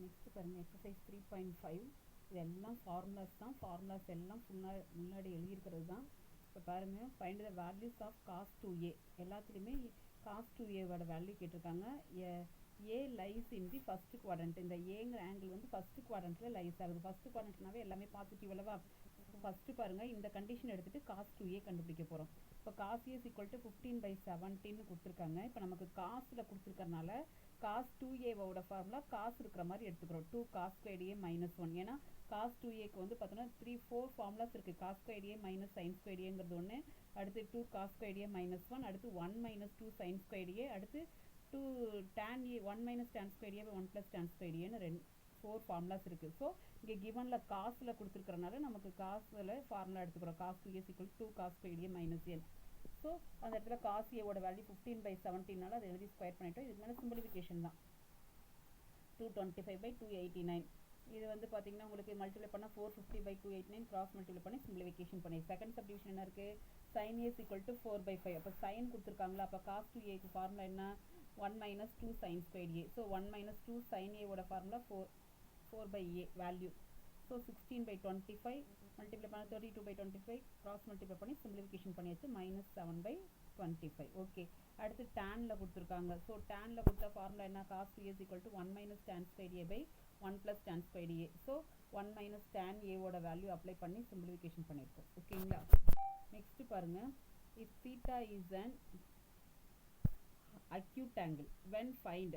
Next பாருங்கள் exercise 3.5 இதெல்லாம் formulas தான். ஃபார்முலாஸ் எல்லாம் முன்னாடி எழுதியிருக்கிறது தான். இப்போ பாருங்கள் find the values of cos 2a. எல்லாத்துலேயுமே காஸ் 2aவோட வேல்யூ கேட்டிருக்காங்க. A lies in the first quadrant. இந்த ஏங்கிற ஆங்கிள் வந்து ஃபஸ்ட்டு குவாட்ரண்ட்டில் லைஸ் ஆகுது. ஃபஸ்ட்டு குவாட்ரண்ட்னாவே எல்லாமே பாசிட்டிவ் அல்லவா. ஃபஸ்ட்டு பாருங்கள் இந்த கண்டிஷன் எடுத்துகிட்டு காஸ் 2a கண்டுபிடிக்க போகிறோம். இப்போ காஸ் a = 15/17 கொடுத்துருக்காங்க. இப்போ நமக்கு காசில் கொடுத்துருக்கறனால காஸ் 2aவோட ஃபார்முலா காசு இருக்கிற மாதிரி எடுத்துக்கிறோம். 2 cos squared a - 1. ஏன்னா காஸ் 2aக்கு வந்து பார்த்தோன்னா 3-4 ஃபார்முலாஸ் இருக்குது. Cos squared a - sin squared aங்கிறது ஒன்று, அடுத்து 2 cos squared a - 1, அடுத்து 1 - 2 sin squared a, அடுத்து 2 tan a 1 - tan squared a 1 + tan squared a 4 formulas இருக்குது. ஸோ இங்கே கிவனில் காசில் கொடுத்துருக்கறனால நமக்கு காசில் ஃபார்முலா எடுத்துக்கிறோம். Cos 2a = 2 cos squared a - n. So அந்த இடத்துல காஸ் ஏவோட வேல்யூ 15/17, அதை எழுதி ஸ்கொயர் பண்ணிட்டோம். இதுக்கு மேலே சிம்பிளிஃபிகேஷன் தான். 225/289. இது வந்து பார்த்தீங்கன்னா உங்களுக்கு மல்டிப்ளை பண்ணால் 450/289, கிராஸ் மல்டிப்ளை பண்ணி சிம்பிளிஃபிகேஷன் பண்ணி செகண்ட் சப்டிவிஷன் என்ன இருக்குது, sin a = 4/5. அப்போ சைன் கொடுத்துருக்காங்களா, அப்போ காஸ் 2aக்கு ஃபார்முலா என்ன, 1 - 2 sin squared a. So 1 - 2 sin aவோட formula 4/a value. So 16/25 multiply பண்ண 32/25, கிராஸ் மல்டிப்ளை பண்ணி சிம்பிளிஃபிகேஷன் பண்ணியாச்சு, -7/25. ஓகே, அடுத்து டேனில் கொடுத்துருக்காங்க. ஸோ டேனில் கொடுத்த ஃபார்முலா என்ன, cos 2a = 1 - tan squared a 1 + tan squared a. So 1 - tan aவோட வேல்யூ அப்ளை பண்ணி சிம்பிளிஃபிகேஷன் பண்ணியிருக்கோம். ஓகேங்களா. நெக்ஸ்ட் பாருங்கள், if theta is an acute angle when find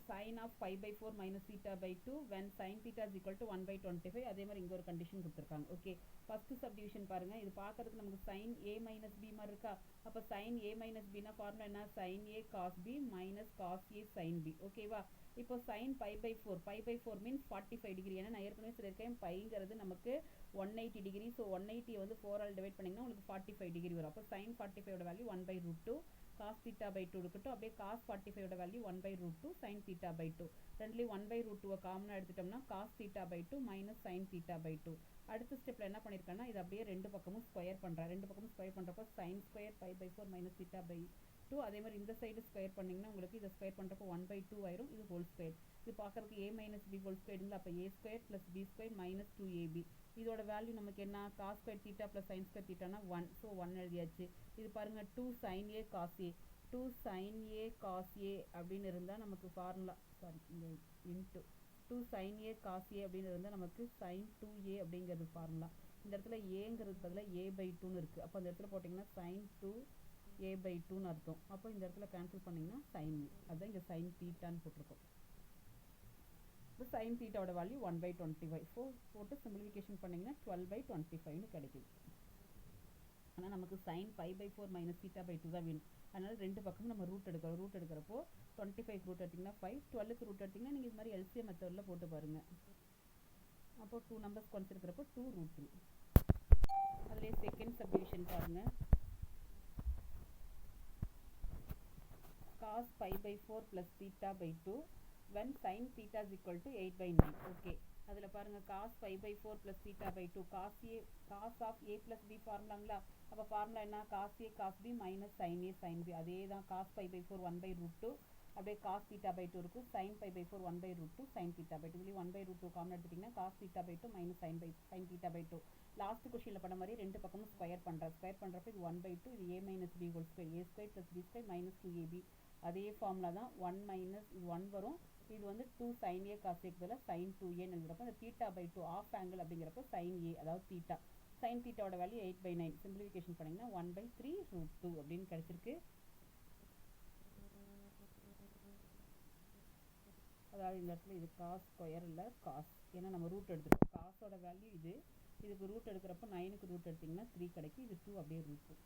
sin of π/4 - θ/2 when sin θ = 1/25. அதே மாதிரி இங்கே ஒரு கண்டிஷன் கொடுத்துருக்காங்க. ஓகே, ஃபஸ்ட்டு சப்டிவிஷன் பாருங்கள். இது பார்க்கறதுக்கு நமக்கு sin a - b மாதிரி இருக்கா. அப்போ sin a - bனா ஃபார்முலா என்ன, sin a cos b - cos a sin b. ஓகேவா. இப்போ sin π/4 மீன்ஸ் 45 டிகிரி. ஏன்னா நான் ஏற்கனவே சொல்லியிருக்கேன் பைங்கிறது நமக்கு 180 டிகிரி. ஸோ 180 வந்து 4 டிவைட் பண்ணிங்கன்னா உங்களுக்கு 45 டிகிரி வரும். அப்போ sin 45ஓட வேல்யூ 1/√2 cos θ/2 இருக்கட்டும். அப்படியே cos 45ஓட வேல்யூ 1/√2 sin θ/2. ரெண்டுலேயும் 1/√2 காமனாக எடுத்துட்டோம்னா cos θ/2 - sin θ/2. அடுத்த ஸ்டெப்பில் என்ன பண்ணியிருக்கேன்னா இது அப்படியே ரெண்டு பக்கமும் ஸ்கொயர் பண்ணுறேன். ரெண்டு பக்கமும் ஸ்கொயர் பண்ணுறப்போ sin ஸ்கொயர் π/4 - θ/2. அதே மாதிரி இந்த சைடு ஸ்கொயர் பண்ணிங்கன்னா உங்களுக்கு இதை ஸ்கொயர் பண்ணுறப்போ 1/2 ஆயிரும். இது ஹோல் ஸ்கொயர். இது பார்க்குறதுக்கு a - b ஹோல் ஸ்கொயருங்களா. அப்போ a² + b² - 2ab. இதோட வேல்யூ நமக்கு என்ன, cos squared θ + sin squared θனா 1. So 1 எழுதியாச்சு. இது பாருங்கள் 2 sin a cos a. 2 sin a cos a அப்படின்னு இருந்தால் நமக்கு ஃபார்முலா, சாரி இந்த into 2 sin a cos a அப்படின்னு இருந்தால் நமக்கு sin 2a அப்படிங்கிறது ஃபார்முலா. இந்த இடத்துல ஏங்கிறது பதிலாக a/2ன்னு இருக்குது. அப்போ அந்த இடத்துல போட்டிங்கன்னா sin 2a/2ன்னு அர்த்தம். அப்போ இந்த இடத்துல கேன்சல் பண்ணிங்கன்னா sin a. அதுதான் இங்கே sin θன்னு போட்டிருக்கோம். இப்போ sin θவோட வேல்யூ 1/25. போட்டு சிம்பிளிஃபிகேஷன் பண்ணிங்கன்னா 12/25ன்னு கிடைக்குது. ஆனால் நமக்கு sin π/4 - θ/2 தான் வேணும். அதனால் ரெண்டு பக்கமும் நம்ம ரூட் எடுக்கிறோம். ரூட் எடுக்கிறப்போ 25க்கு ரூட் எடுத்திங்கன்னா 5, 12க்கு ரூட் எடுத்திங்கன்னா நீங்கள் இது மாதிரி எல்சிஎம் மெத்தடில் போட்டு பாருங்கள். அப்போது 2 நம்பர்ஸ் குறைச்சிருக்கிறப்போ 2√3. அதிலே செகண்ட் சப்டிவிஷன் பாருங்கள். cos π/4 + θ/2 when sin θ = 8/9. ஓகே, அதில் பாருங்கள் cos π/4 + θ/2 cos of a + b ஃபார்முலாங்களா. அப்போ ஃபார்முலா என்ன, cos a cos b - sin a sin b. அதே தான் cos π/4 1/√2. அப்படியே cos θ/2 இருக்கும். sin π/4 1/√2 sin θ/2. இதுலேயும் 1/√2 காமன் எடுத்துட்டிங்கன்னா cos θ/2 - sin θ/2. லாஸ்ட் கொஸ்டினில் பண்ண மாதிரி ரெண்டு பக்கமும் ஸ்கொயர் பண்ணுறேன். ஸ்கொயர் பண்ணுறப்ப இது 1/2, இது a - b whole square, a² + b² - 2ab. அதே ஃபார்முலா தான். 1 - இது 1 வரும். இது வந்து 2 sin a cos a பதிலாக sin 2a எழுதுறப்போ அந்த θ/2 ஆஃப் ஆங்கிள் அப்படிங்கிறப்போ sin a, அதாவது θ. sin θவோட value 8/9. சிம்பிளிஃபிகேஷன் பண்ணிங்கன்னா 1/3√2 அப்படின்னு கிடச்சிருக்கு. அதாவது இந்த இடத்துல இது cos ஸ்கொயர் இல்லை cos, ஏன்னா நம்ம ரூட் எடுத்துருக்கோம். காசோட வேல்யூ இது, இதுக்கு ரூட் எடுக்கிறப்போ 9க்கு ரூட் எடுத்திங்கன்னா 3 கிடைக்கும். இது 2 அப்படியே ரூட்.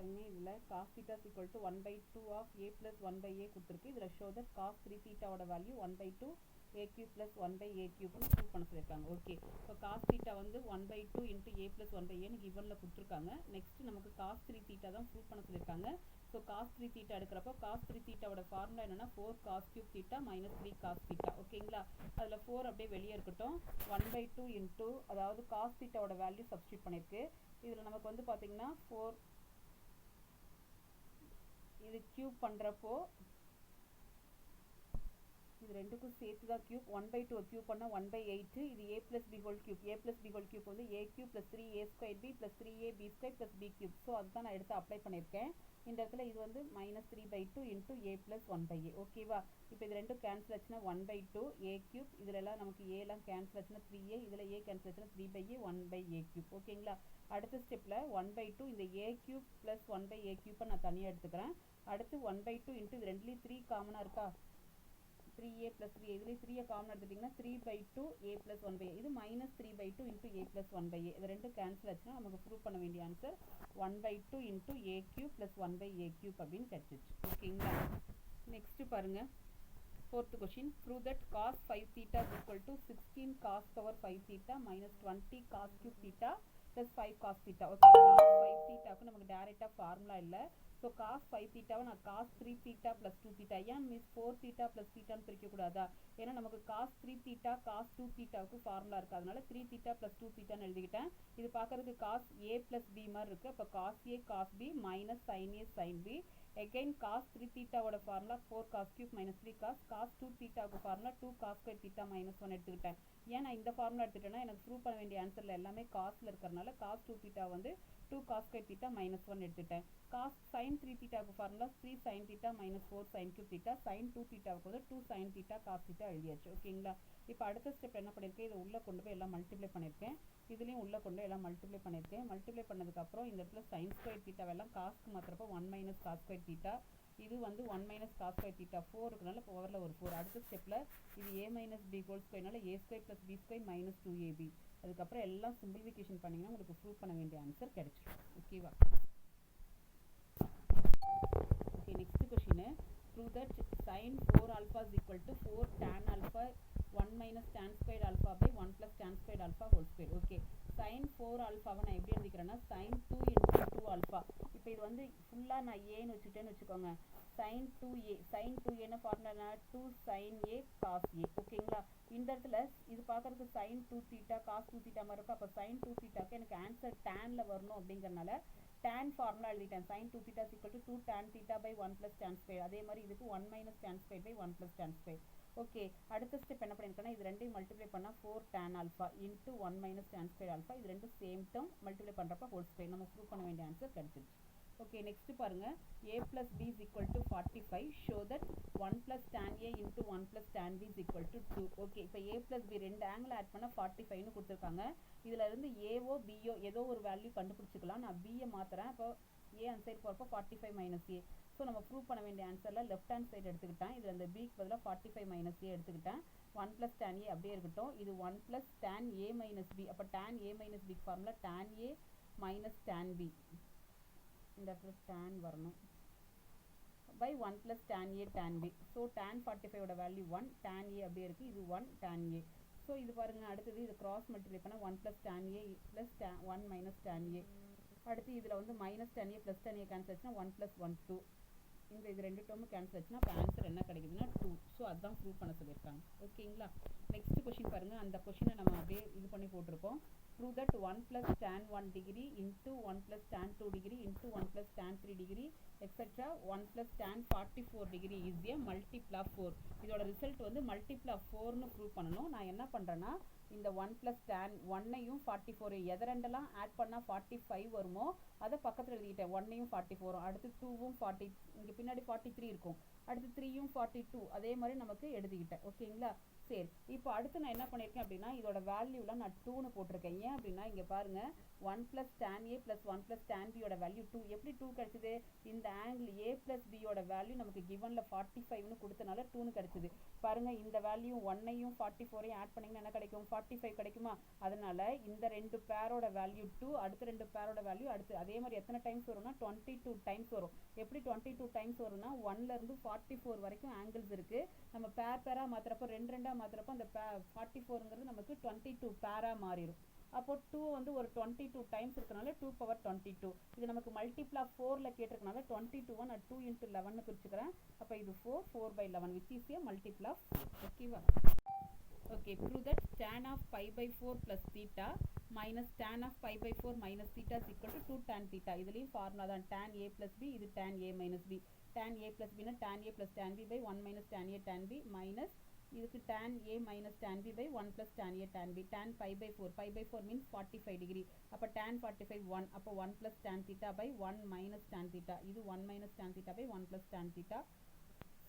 இதில் cos θ = 1/2 of a + 1/a கொடுத்துருக்கு. இதில் ஷோ தட் cos 3θவோட வேல்யூ 1/2 a³ + 1/a³ ப்ரூவ் பண்ண சொல்லியிருக்காங்க. ஓகே, இப்போ cos θ வந்து 1/2 × a + 1/aன்னு கிவனில் கொடுத்துருக்காங்க. நெக்ஸ்ட் நமக்கு cos 3θ தான் ப்ரூவ் பண்ண சொல்லியிருக்காங்க. ஸோ காஸ் 3 தீட்டா எடுக்கிறப்போ காஸ் 3 தீட்டாவோட ஃபார்முலா என்னன்னா 4 cos cube theta minus 3 cos theta. ஓகேங்களா, அதில் 4 அப்படியே வெளியே இருக்கட்டும். 1/2 இன்ட்டு அதாவது காஸ் தீட்டாவோட வேல்யூ சப்ஸ்டியூட் பண்ணியிருக்கு. இதில் நமக்கு வந்து பார்த்தீங்கன்னா 4 இது கியூப் பண்ணுறப்போ இது ரெண்டுக்கும் சேர்த்து தான் கியூப். 1/2 கியூப் பண்ணால் 1/8. இது a + b whole cube. a + b whole cube வந்து a cube + 3a² b + 3ab² + b cube. So அதுதான் நான் எடுத்து அப்ளை பண்ணியிருக்கேன். இந்த இடத்துல இது வந்து -3/2 இன்ட்டு a + 1/a. ஓகேவா, இப்போ இது ரெண்டும் கேன்சல் ஆச்சுன்னா 1/2 a கியூப். இதில் எல்லாம் நமக்கு ஏலாம் கேன்சல் ஆச்சுன்னா 3a, இதில் a கேன்சல் ஆச்சுன்னா 3/a 1/a கியூப். ஓகேங்களா, அடுத்த ஸ்டெப்பில் 1/2 இந்த a கியூப் + 1/a கியூப்பை நான் தனியாக எடுத்துக்கிறேன். அடுத்து 1/2 இன்ட்டு இது ரெண்டுலேயும் 3 காமனாக இருக்கா, 3a + 3a. இதுலேயும் 3 காமன் எடுத்துட்டிங்கன்னா 3/2 a + 1/a. இது -3/2 இன்ட்டு a + 1/a. இது ரெண்டும் கேன்சல் ஆச்சுன்னா நமக்கு ப்ரூவ் பண்ண வேண்டிய answer 1/2 into a cube + 1/a cube அப்படின்னு கிடச்சிச்சு. ஓகேங்களா, நெக்ஸ்ட் பாருங்க, 4th question. Prove that cos 5 theta = 16 cos power 5 theta - 20 cos cube theta + 5 cos theta. Okay, cos 5 தீட்டாவுக்கு நமக்கு டேரெக்டாக ஃபார்முலா இல்லை. ஸோ காஸ் 5 தீட்டாவை நான் காஸ் 3 தீட்டா + 2 தீட்டா, ஏன் மிஸ் 4 தீட்டா + தீட்டான்னு பிரிக்கக்கூடாதா? ஏன்னா நமக்கு காஸ் 3 தீட்டா காஸ் 2 தீட்டாவுக்கு ஃபார்முலா இருக்குது. அதனால 3 தீட்டா + 2 தீட்டான்னு எழுதிக்கிட்டேன். இது பார்க்கறதுக்கு காஸ் a + b மாதிரி இருக்குது. அப்போ cos a cos b minus sine a sine b. Again cos 3 தீட்டாவோட formula 4 cos cube - 3 cos. Cos 2 தீட்டாவுக்கு ஃபார்முலா 2 காஸ் ஸ்கொயர் தீட்டா -1 எடுத்துக்கிட்டேன். ஏன் நான் இந்த ஃபார்முலா எடுத்துட்டேன்னா எனக்கு ப்ரூவ் பண்ண வேண்டிய ஆன்சரில் எல்லாமே காசில் இருக்கிறனால காஸ் 2 தீட்டா வந்து 2 காஸ் ஸ்கொயர் தீட்டா -1 எடுத்துட்டேன். காஸ் சைன் 3 தீட்டாவுக்கு formula 3 sine theta -4 sine cube theta. Sine 2 தீட்டாவுக்கு வந்து 2 சைன் தீட்டா காஸ் தீட்டா எழுதியாச்சு. ஓகேங்களா, இப்போ அடுத்த ஸ்டெப் என்ன பண்ணியிருக்கேன், இதை உள்ளே கொண்டு போய் எல்லாம் மல்டிப்ளை பண்ணியிருக்கேன். இதுலேயும் உள்ளே கொண்டு எல்லாம் மல்டிப்ளை பண்ணியிருக்கேன். மல்டிப்ளை பண்ணதுக்கப்புறம் இந்த இடத்துல சைன் ஸ்கொயர் தீட்டாவெல்லாம் காஸ்க்கு மாத்திரப்போ 1 - காஸ் ஸ்கொயர் தீட்டா. இது வந்து 1 - காஸ் ஸ்கொயர் தீட்டா 4 இருக்குனால பவரில் ஒரு 4. அடுத்த ஸ்டெப்பில் இது a - b whole ஸ்கொயர்னால a² + b² - 2ab. அதுக்கப்புறம் எல்லாம் சிம்பிளிஃபிகேஷன் பண்ணிங்கன்னா உங்களுக்கு ப்ரூவ் பண்ண வேண்டிய ஆன்சர் கிடைச்சிடும். ஓகேவா, okay, next question. Prove that sin 4α = 4 tan α 1 - tan squared α by 1 + tan squared α whole square. Okay, sin 4α நான் எப்படி எழுதிக்கிறேன்னா sin 2 × 2α. இப்போ இது வந்து ஃபுல்லாக நான் ஏன்னு வச்சுட்டேன்னு வச்சுக்கோங்க. sin 2a sin 2a formula 2 sin a cos a. ஓகேங்களா, இந்த இடத்துல இது பார்க்கறதுக்கு sin 2 தீட்டா cos 2 தீட்டா மாதிரி இருக்கும். அப்போ sin 2 தீட்டாக்கு எனக்கு ஆன்சர் டேனில் வரணும். அப்படிங்கிறனால tan ஃபார்முலா எழுதிட்டேன். sin 2 theta = 2 tan theta by 1 + tan square. அதே மாதிரி இதுக்கு 1 - tan square by 1 + tan square. Okay, அடுத்த ஸ்டெப் என்ன பண்ணியிருக்கேன்னா இது ரெண்டையும் மல்டிப்ளை பண்ணால் 4 tan α இன்ட்டு 1 - tan square α. இது ரெண்டும் சேம் டேர்ம் மல்டிப்ளை பண்ணுறப்ப ஹோல் ஸ்கொயர். நம்ம ப்ரூவ் பண்ண வேண்டிய ஆன்சர் கிடைச்சிருச்சு. ஓகே, நெக்ஸ்ட் பாருங்க, a + b = 45. Show that 1 + tan a into 1 + tan b = 2. Okay, இப்போ a + b ரெண்டு ஆங்கிள் ஆட் பண்ணால் 45ன்னு கொடுத்துருக்காங்க. இதில் இருந்து ஏஓ பிஓ ஏதோ ஒரு வேல்யூ கண்டுபிடிச்சிக்கலாம். நான் பியை மாற்றுறேன். அப்போ ஏ அந்த சைடு போகிறப்போ 45 - a. ஸோ நம்ம ப்ரூவ் பண்ண வேண்டிய ஆன்சரில் லெஃப்ட் ஹேண்ட் சைடு எடுத்துக்கிட்டேன். இதில் அந்த பிக்கு பதிலாக 45 - a எடுத்துக்கிட்டேன். 1 + tan a அப்படியே இருக்கட்டும். இது 1 + tan a - b. அப்போ tan a - b formula tan a - tan b. இந்த இடத்துல tan வரணும் by 1 + tan a tan b. So tan 45ஓட வேல்யூ 1, tan a அப்படியே இருக்குது. இது 1 tan a. ஸோ இது பாருங்கள், அடுத்தது இது கிராஸ் மல்டிப்ளை பண்ணால் 1 + tan a + 1 - tan a. அடுத்து இதில் வந்து -tan a + tan a cancel ஆச்சுன்னா 1 + 1 2. இது ரெண்டு டேர்மும் கேன்சல் ஆச்சுன்னா அப்போ ஆன்சர் என்ன கிடைக்குதுன்னா 2. ஸோ அதுதான் ப்ரூவ் பண்ண சொல்லியிருக்காங்க. ஓகேங்களா, நெக்ஸ்ட் கொஷின் பாருங்கள். அந்த கொஷினை நம்ம அப்படியே இது பண்ணி போட்டிருக்கோம். Prove that 1 + tan 1 degree into 1 + tan 2 degree into 1 + tan 3 degree etcetera 1 + tan 44 degree is a multiple of 4. இதோட ரிசல்ட் வந்து மல்டிபிள் ஆஃப் 4ன்னு ப்ரூவ் பண்ணணும். நான் என்ன பண்ணுறேன்னா இந்த 1 + tan 1ஐயும் 44 எதை ரெண்டெல்லாம் ஆட் பண்ணால் 45 வருமோ அதை பக்கத்தில் எழுதிக்கிட்டேன். 1ஐயும் 44, அடுத்து 2வும் 40, இங்கே பின்னாடி 43 இருக்கும், அடுத்து 3யும் 42, அதே மாதிரி நமக்கு எழுதிக்கிட்டேன். ஓகேங்களா, சரி. இப்போ அடுத்து நான் என்ன பண்ணியிருக்கேன் அப்படின்னா இதோட வேல்யூலாம் நான் 2ன்னு போட்டிருக்கேன். ஏன் அப்படின்னா இங்கே பாருங்கள், 1 + tan a + 1 + tan b value 2. எப்படி 2 கிடைச்சிது? இந்த ஆங்கிள் a + b வேல்யூ நமக்கு கிவனில் 45ன்னு கொடுத்தனால 2ன்னு கிடைச்சிது. பாருங்கள், இந்த வேல்யூ 1ஐயும் 44ஐயும் ஆட் பண்ணிங்கன்னா என்ன கிடைக்கும்? 45 கிடைக்குமா? அதனால இந்த ரெண்டு பேரோட வேல்யூ 2, அடுத்த ரெண்டு பேரோட வேல்யூ அடுத்து அதே மாதிரி எத்தனை டைம்ஸ் வரும்னா 22 டைம்ஸ் வரும். எப்படி 22 டைம்ஸ் வரும்னா 1லேருந்து 44 வரைக்கும் ஆங்கிள்ஸ் இருக்குது. நம்ம பேராக மாற்றுறப்போ ரெண்டாக மாற்றுறப்போ அந்த 44ங்கிறது நமக்கு 22 பேராக மாறிடும். அப்போ 2 வந்து ஒரு 22 டைம்ஸ் இருக்கனால 2 பவர் 22. இது நமக்கு மல்டிப்ளா 4ல கேட்டிருக்கனால 22 நான் 2 into 11 பிரிச்சுக்கிறேன். அப்போ இது 4/11 which is a multiple of 4. ஓகேவா? Okay, prove that tan of pi by 4 plus theta minus tan of pi by 4 minus theta is equal to 2 tan theta. இதுலயும் formula தான் tan a plus b, இது tan a minus b. tan a plus b னா tan a plus tan b by 1 minus tan a tan b minus இதுக்கு tan a minus tan b by 1 plus tan a tan b. tan pi by 4 means 45 degree. அப்போ tan 45 1, அப்போ 1 plus tan theta by 1 minus tan theta. இது 1 minus tan theta by 1 plus tan theta.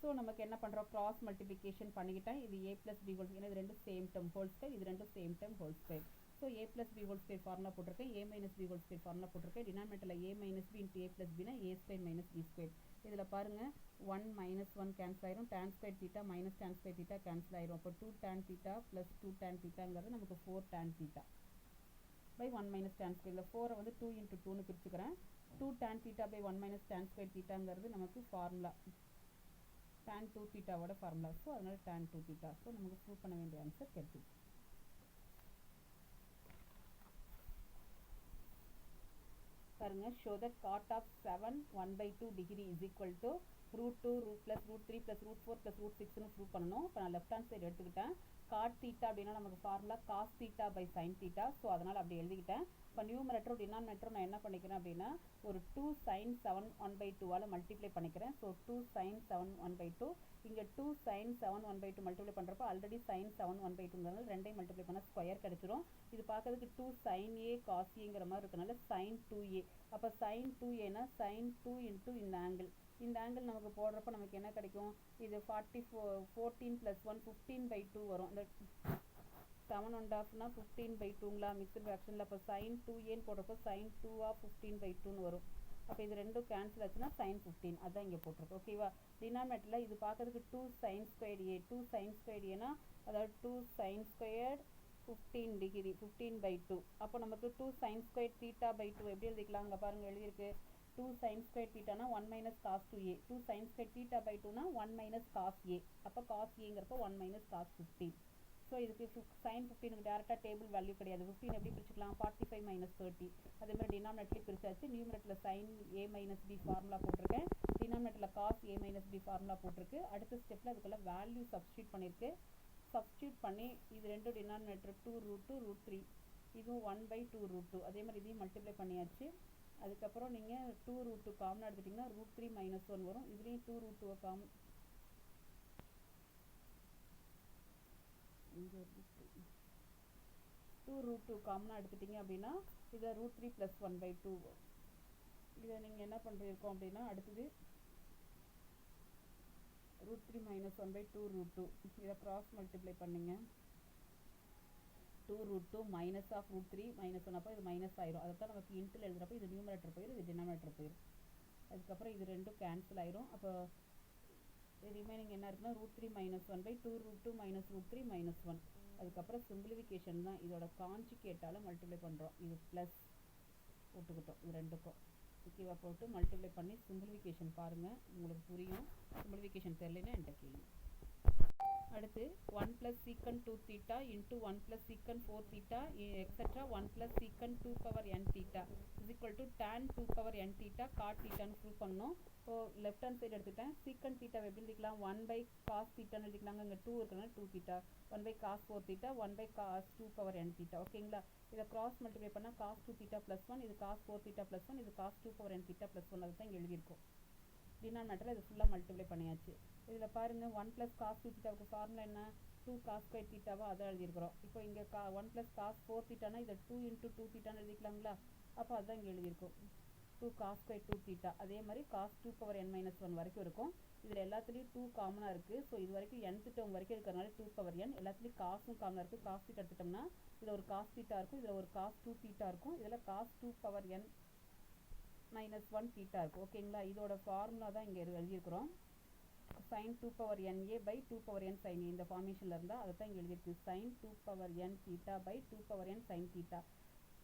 So நமக்கு என்ன பண்ணுறோம், cross multiplication பண்ணிக்கிட்டேன். இது a plus b whole square, இது ரெண்டும் சேம் டேர்ம் ஹோல் ஸ்கொயர், இது ரெண்டும் same term whole square. So a plus b whole square formula போட்டிருக்கேன், a minus b whole square formula போட்டிருக்கேன். டினாமினேட்டரில் a minus b into a plus bனா a square minus b square. இதில் பாருங்கள் 1 minus 1 cancel ஆயிரும், tan square theta minus tan square theta cancel ஆயிரும். அப்போ 2 tan theta plus 2 tan தீட்டாங்கிறது நமக்கு 4 tan theta by 1 minus tan square. இல்லை 4 வந்து 2 into 2னு பிரிச்சுக்கிறேன். 2 tan theta by 1 minus tan square தீட்டாங்கிறது நமக்கு ஃபார்முலா tan 2 தீட்டாவோட ஃபார்முலா. ஸோ அதனால tan 2 தீட்டா. ஸோ நமக்கு ப்ரூவ் பண்ண வேண்டிய ஆன்சர் கிடைச்சிச்சு. பாருங்க, show that cot of 7 1/2 degree is equal to √2 plus √3 plus √4 plus √6னு ப்ரூவ் பண்ணணும். இப்போ நான் லெஃப்ட் ஹேண்ட் சைடு எடுத்துக்கிட்டேன். காட் தீட்டா அப்படின்னா நமக்கு formula cos theta by sine theta. So அதனால் அப்படி எழுதிக்கிட்டேன். இப்போ நியூமரேட்டரும் டினாமினேட்டரும் நான் என்ன பண்ணிக்கிறேன் அப்படின்னா ஒரு 2 sin 7 1/2ஆல் மல்டிப்ளை பண்ணிக்கிறேன். So 2 sin 7 1/2. இங்கே 2 sin 7 1/2 மல்டிப்ளை பண்ணுறப்போ ஆல்ரெடி sin 7 1/2ங்கிறதுனால ரெண்டையும் மல்டிப்ளை பண்ணால் ஸ்கொயர் கிடச்சிரும். இது பார்க்கறதுக்கு 2 sin a cos aங்கிற மாதிரி இருக்கனால sin 2a. அப்போ sin 2aனா sin 2 into இந்த ஆங்கிள். இந்த ஆங்கிள் நமக்கு போடுறப்ப நமக்கு என்ன கிடைக்கும், இது 14 plus 1 15/2 வரும். இந்த 7 1/2னா 15/2ங்களா மிக்ஸ்டு ஃப்ராக்ஷனில். அப்போ sin 2aன்னு போடுறப்போ sin 2 of 15/2ன்னு வரும். அப்போ இது ரெண்டும் கேன்சல் ஆச்சுன்னா sin 15. அதான் இங்கே போட்டிருக்கு. ஓகேவா? டினாமினேட்டரில் இது பார்க்கறதுக்கு 2 sin squared a. 2 sin squared aனா அதாவது 2 sin squared 15 degree 15/2. அப்போ நமக்கு 2 sin squared theta by 2 எப்படி எழுதிக்கலாம், அங்கே பாருங்கள் எழுதியிருக்கு. 2 sin squared thetaனா 1 minus cos 2a. 2 sin squared theta by 2னா 1 minus cos a. அப்போ cos aங்கிறப்போ 1 minus cos 15. ஸோ இதுக்கு sin 15க்கு டேரெக்டாக டேபிள் வேல்யூ கிடையாது. 15 எப்படி பிரிச்சுக்கலாம், 45 minus 30. அதேமாதிரி டினாமினேட்டர்லேயும் பிரிச்சாச்சு. நியூமரேட்டரில் sin a minus b formula போட்டிருக்கேன், டினாமினேட்டரில் cos a minus b formula போட்டிருக்கு. அடுத்த ஸ்டெப்பில் அதுக்குள்ள வேல்யூ சப்ஸ்டியூட் பண்ணியிருக்கு. சப்ஸ்டியூட் பண்ணி இது ரெண்டும் டினாமினேட்டர் 2√2 √3, இதுவும் 1/2 √2. அதே மாதிரி இதையும் மல்டிப்ளை பண்ணியாச்சு. அதுக்கப்புறம் நீங்கள் 2√2 காமனாக எடுத்துட்டிங்கன்னா √3 minus 1 வரும். இதுலேயும் 2√2 காமன் 2√2 காமனாக எடுத்துட்டிங்க அப்படின்னா இதை √3 plus 1/2 வரும். இதை நீங்கள் என்ன பண்ணுறீங்க அப்படின்னா அடுத்தது √3 minus 1/2 √2. இதை கிராஸ் மல்டிப்ளை பண்ணுங்க. 2√2 மைனஸ் ஆஃப் √3 minus 1 அப்போ இது மைனஸ் ஆயிரும். அதை தான் நமக்கு இன்ட்டில் எழுதுறப்போ இது நியூமரேட்டர் போயிடும், இது டினாமினேட்டர் போயிடும். அதுக்கப்புறம் இது ரெண்டும் கேன்சல் ஆயிரும். அப்போ ரிமைனிங் என்ன இருக்குன்னா √3 minus 1/2 √2 minus √3 minus 1. அதுக்கப்புறம் சிம்பிளிஃபிகேஷன் தான், இதோட கான்ஜுகேட்டால் மல்டிப்ளை பண்ணுறோம். இது ப்ளஸ் போட்டுக்கிட்டோம் இது ரெண்டுக்கும். ஓகேவா? போட்டு மல்டிப்ளை பண்ணி சிம்பிளிஃபிகேஷன் பாருங்கள், உங்களுக்கு புரியும். சிம்பிளிஃபிகேஷன் தெரியலன்னா என்கிட்ட கேளுங்க. அடுத்து 1 plus secant 2 theta into 1 plus secant 4 theta etc. 1 plus secant 2 power n theta is equal to tan 2 power n theta cot theta ன்னு ப்ரூவ் பண்ணணும். ஸோ லெஃப்ட் ஹேண்ட் சைடு எடுத்துக்கிட்டேன். secant theta எப்படி எழுதிக்கலாம், 1 by cos theta எழுதிக்கலாங்க. இங்கே 2 இருக்கிறனால 2 theta, 1 by cos 4 theta, 1 by cos 2 power n theta. ஓகேங்களா? இதை cross multiply பண்ணால் cos 2 theta plus 1, இது cos 4 theta plus 1, இது cos 2 power n theta plus 1. அதுதான் இங்கே எழுதியிருக்கோம். டினாமினேட்டரில் இது ஃபுல்லாக மல்டிப்ளை பண்ணியாச்சு. இதில் பாருங்கள் 1 plus cos 2 thetaவுக்கு ஃபார்முலா என்ன, 2 cos square thetaவா அதான் எழுதியிருக்கிறோம். இப்போ இங்கே 1 plus cos 4 thetaனா இதை 2 into 2 thetaன்னு எழுதிக்கலாங்களா. அப்போ அதுதான் இங்கே எழுதியிருக்கோம் 2 cos square 2 theta. அதே மாதிரி cos 2 power n minus 1 வரைக்கும் இருக்கும். இதில் எல்லாத்துலேயும் 2 காமனாக இருக்குது. ஸோ இது வரைக்கும் nth டேர்ம் வரைக்கும் இருக்கிறனால 2 power n. எல்லாத்துலேயும் காசும் காமனாக இருக்குது. cos theta எடுத்துட்டோம்னா இதில் ஒரு cos theta இருக்கும், இதில் ஒரு cos 2 theta இருக்கும், இதில் cos 2 power n minus 1 theta இருக்கும். ஓகேங்களா? இதோட ஃபார்முலா தான் இங்கே எழுதியிருக்கிறோம். sin 2 power na by 2 power n sin a. இந்த ஃபார்மேஷனில் இருந்தால் அதை தான் இங்கே எழுதியிருக்கு. sin 2 power n theta by 2 power n sin theta.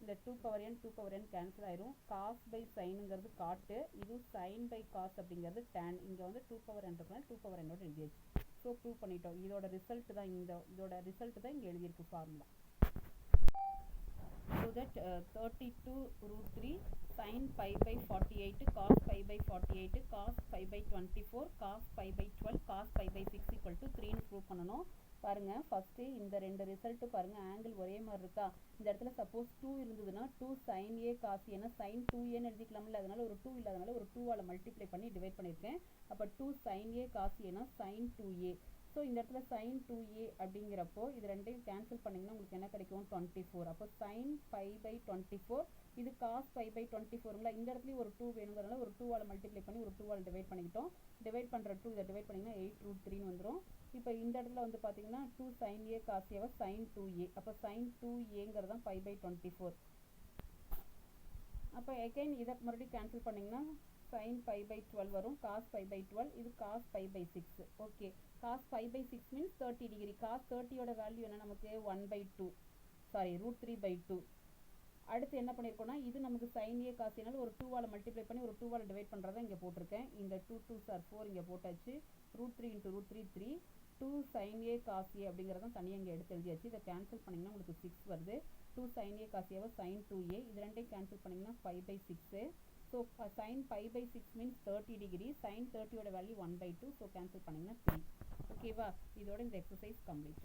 இந்த 2 power n 2 power n cancel ஆயிரும். cos by sinங்கிறது காட்டு, இது sin by cos அப்படிங்கிறது tan. இங்கே வந்து 2 power n இருக்கனால 2 power n ஓட எழுதியாச்சு. ஸோ ப்ரூவ் பண்ணிட்டோம். இதோட ரிசல்ட் தான் இதோட ரிசல்ட் தான் இங்கே எழுதியிருக்கு formula. that 32 root 3 sin pi by 48 cos pi by 48 cos pi by 24 cos pi by 12 cos pi by 6 equal to 3 ன்னு ப்ரூவ் பண்ணணும். பாருங்க ஃபர்ஸ்ட் இந்த ரெண்டு ரிசல்ட் பாருங்க ஆங்கிள் ஒரே மாதிரி இருக்கா. இந்த இடத்துல சப்போஸ் 2 இருந்ததுன்னா 2 sin a cos a னா sin 2a ன்னு எழுதிக்கலாம்ல. அதனால ஒரு 2 இல்லாதனால ஒரு 2 ஆல மல்டிப்ளை பண்ணி டிவைட் பண்ணிருக்கேன். அப்ப 2 sin a cos a னா sin 2a. ஸோ இந்த இடத்துல sin 2a அப்படிங்கிறப்போ இது ரெண்டையும் கேன்சல் பண்ணிங்கன்னா உங்களுக்கு என்ன கிடைக்கும் 24. அப்போ sin pi by 24 இது cos pi by 24ங்களா. இந்த இடத்துலையும் ஒரு 2 வேணுங்கிறதுனால ஒரு 2 ஆல் மல்டிப்ளை பண்ணி ஒரு 2 ஆல் டிவைட் பண்ணிக்கிட்டோம். டிவைட் பண்ணுற 2 இதை டிவைட் பண்ணிங்கன்னா 8 root 3ன்னு வந்துடும். இப்போ இந்த இடத்துல வந்து பார்த்தீங்கன்னா 2 sin a cos a sin 2a. அப்போ sin 2aங்கிறது தான் pi by 24. அப்போ again இதை மறுபடியும் கேன்சல் பண்ணிங்கன்னா sin pi by 12 வரும். cos pi by 12 இது cos pi by 6. Okay, cos pi by 6 means 30 degree. cos 30 ஓட வேல்யூ என்ன நமக்கு 1/2 சாரி root 3/2. அடுத்து என்ன பண்ணியிருக்கோம்னா இது நமக்கு sin a cos a ஒரு 2 ஆல் மல்டிப்ளை பண்ணி ஒரு 2 ஆல் டிவைட் பண்ணுறதா இங்கே போட்டிருக்கேன். இந்த 2 2s are 4 இங்கே போட்டாச்சு. root 3 into root 3 3 2 sin a cos a அப்படிங்கிறதான் தனியாக இங்கே எடுத்து எழுதியாச்சு. இதை கேன்சல் பண்ணிங்கன்னா உங்களுக்கு 6 வருது. 2 sin a cos a sin 2a இது ரெண்டையும் கேன்சல் பண்ணிங்கன்னா 5/6. So sin pi by 6 means 30 degree. sin 30 ஓட வேல்யூ 1/2. ஸோ கேன்சல் பண்ணிங்கன்னா 3. ஓகேவா, இதோட இந்த எக்ஸசைஸ் கம்ப்ளீட்.